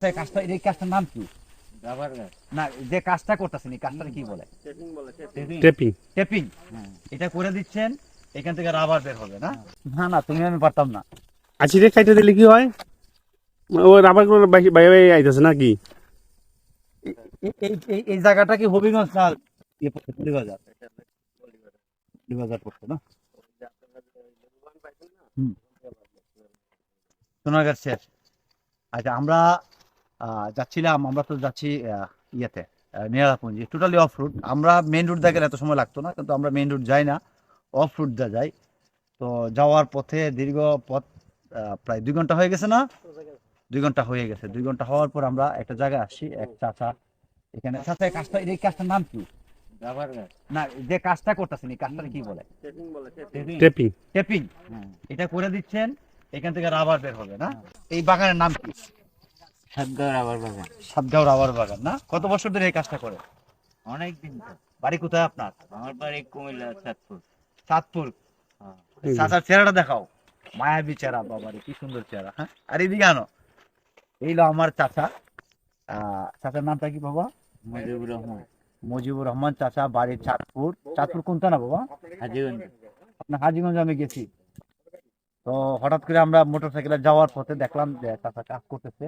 কাজটা এই কাজটার নাম কি? রাবার গাছ না, যে কাজটা করতেছেন এই কাজটা কি বলে? টেপিং। টেপিং। এটা করে দিচ্ছেন, এখান থেকে রাবার বের হবে না? না না, তুমি আমি পারতাম না। আছিরে খাইতে দিলে কি হয়? ও রাবার গুলো বাইরে বাইরে আইতাছে নাকি? এই জায়গাটা কি হবিগঞ্জ না ইয়ে পড়ছে, পরিবাজার? পরিবাজার পড়ছে না? হুম, সোনারগাঁ শেষ। আচ্ছা, আমরা যাচ্ছিলাম, আমরা তো যাচ্ছি ইয়েতে নিরালাপুঞ্জি, টোটালি অফ রুট। আমরা মেইন রুট দিয়ে গেলে এত সময় লাগতো না, কিন্তু আমরা মেইন রুট যাই না, অফ রুট দিয়ে যাই। তো যাওয়ার পথে দীর্ঘ পথ, প্রায় 2 ঘন্টা হয়ে গেছে না? 2 ঘন্টা হয়ে গেছে। 2 ঘন্টা হওয়ার পর আমরা একটা জায়গায় আসছি, এক চাচা এখানে। চাচা, এই কাজটা এই কাজটার নাম কি? রাবার গাছ না, যে কাজটা করতেছেন এই কাজটা কি বলে? টেপিং। টেপিং। এটা করে দিচ্ছেন, এখান থেকে রাবার বের হবে না? এই বাগানের নাম কি? সাতগাঁও রাবার বাগান। সাতগাঁও রাবার বাগান না? কত বছর ধরে এই কাজটা করে? অনেক দিন তো। বাড়ি কোথায় আপনার? আমার বাড়ি কুমিল্লা চাঁদপুর। চাঁদপুর। হ্যাঁ। চাচার চেহারাটা দেখাও, মায়াবী চেহারা, বাবারে কি সুন্দর চেহারা। হ্যাঁ, আর এদিকে আনো। এইলো আমার চাচা। চাচার নামটা কি বাবা? মুজিবুর রহমান। মুজিবুর রহমান চাচা, বাড়ি চাঁদপুর। চাঁদপুর কোনটা না বাবা? হাজীগঞ্জ। আপনার হাজীগঞ্জ আমি গেছি। তো হঠাৎ করে আমরা মোটর সাইকেলে যাওয়ার পথে দেখলাম যে চাচা কাজ করতেছে,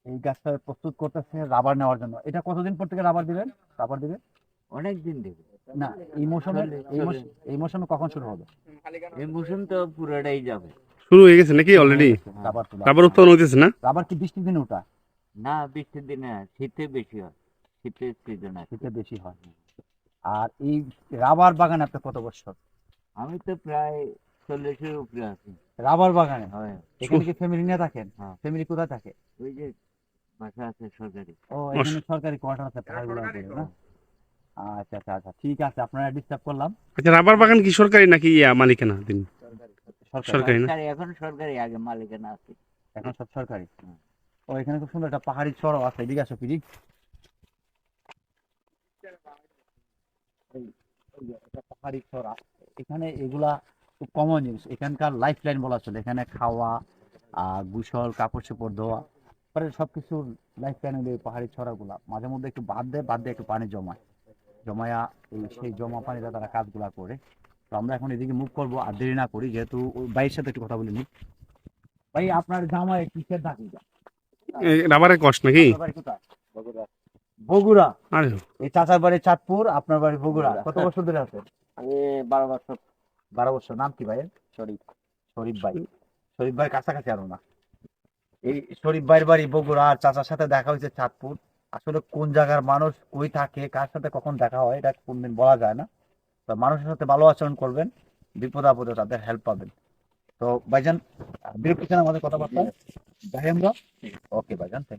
এই গাছটা প্রস্তুত করতেছে রাবার নেওয়ার জন্য। এটা কতদিন পর থেকে রাবার দিবেন? রাবার দিবেন অনেক দিন দেবে। না, এই মৌসুমে কখন শুরু হবে? এই মৌসুম তো পুরোটাই যাবে। শুরু হয়ে গেছে নাকি অলরেডি? রাবার তোলা। রাবার উৎপাদন হইতেছে না? রাবার কি বৃষ্টির দিনে ওঠা? না, বৃষ্টির দিনে না, শীতে বেশি হয়। শীতের সিজন আছে। শীতে বেশি হয়। আর এই রাবার বাগানে আপনি কত বছর? আমি তো প্রায় 40-এর উপরে আছি। রাবার বাগানে হয়। এখানে কি ফ্যামিলি নিয়ে থাকেন? হ্যাঁ। ফ্যামিলি কোথায় থাকে? ওই যে বাসা আছে সরকারি। ও, এখানে সরকারি কোয়ার্টার আছে, পাহাড়গুলো আছে না? আচ্ছা আচ্ছা আচ্ছা, ঠিক আছে, আপনারা ডিস্টার্ব করলাম। আচ্ছা, রাবার বাগান কি সরকারি নাকি মালিকানা দিন? সরকারি না? সরকারি, এখন সরকারি, আগে মালিকানা আছে। এখন সব সরকারি। ও, এখানে খুব সুন্দর একটা পাহাড়ি চড়ও আছে, এদিকে আসো পিজি। এই যে একটা পাহাড়ি চড়া, এখানে এগুলা খুব কমন জিনিস। এখানকার লাইফ লাইন বলা চলে। এখানে খাওয়া, গোসল, কাপড় চোপড় ধোয়া, পরে সবকিছুর লাইফ লাইন হলো এই পাহাড়ি ছড়াগুলা। মাঝে মধ্যে একটু বাদ দিয়ে একটু পানি জমায়, জমায়া সেই জমা পানিতে তারা কাজগুলা করে। তো আমরা এখন এদিকে মুভ করবো, আর দেরি না করি, যেহেতু ওই ভাইয়ের সাথে একটু কথা বলে নিই। ভাই, আপনার জামাই কিসের ডাকি? রাবারের কষ্ট নাকি? আপনার বাড়ি কোথায়? বগুড়া। আরে এই চাচার বাড়ি চাঁদপুর, আপনার বাড়ি বগুড়া। কত বছর ধরে আছেন? আমি 12 বছর। 12 বছর। নাম কি ভাইয়ের? শরীফ। শরীফ ভাই। শরীফ ভাই কাছাকাছি আরো না। এই শরীফ ভাইয়ের বাড়ি বগুড়া, আর চাচার সাথে দেখা হয়েছে চাঁদপুর। আসলে কোন জায়গার মানুষ, কই থাকে, কার সাথে কখন দেখা হয়, এটা কোনদিন বলা যায় না। তো মানুষের সাথে ভালো আচরণ করবেন, বিপদ আপদে তাদের হেল্প পাবেন। তো ভাইজান, বিরক্ত আমাদের কথাবার্তা যাই আমরা। ওকে ভাইজান, থ্যাংক ইউ।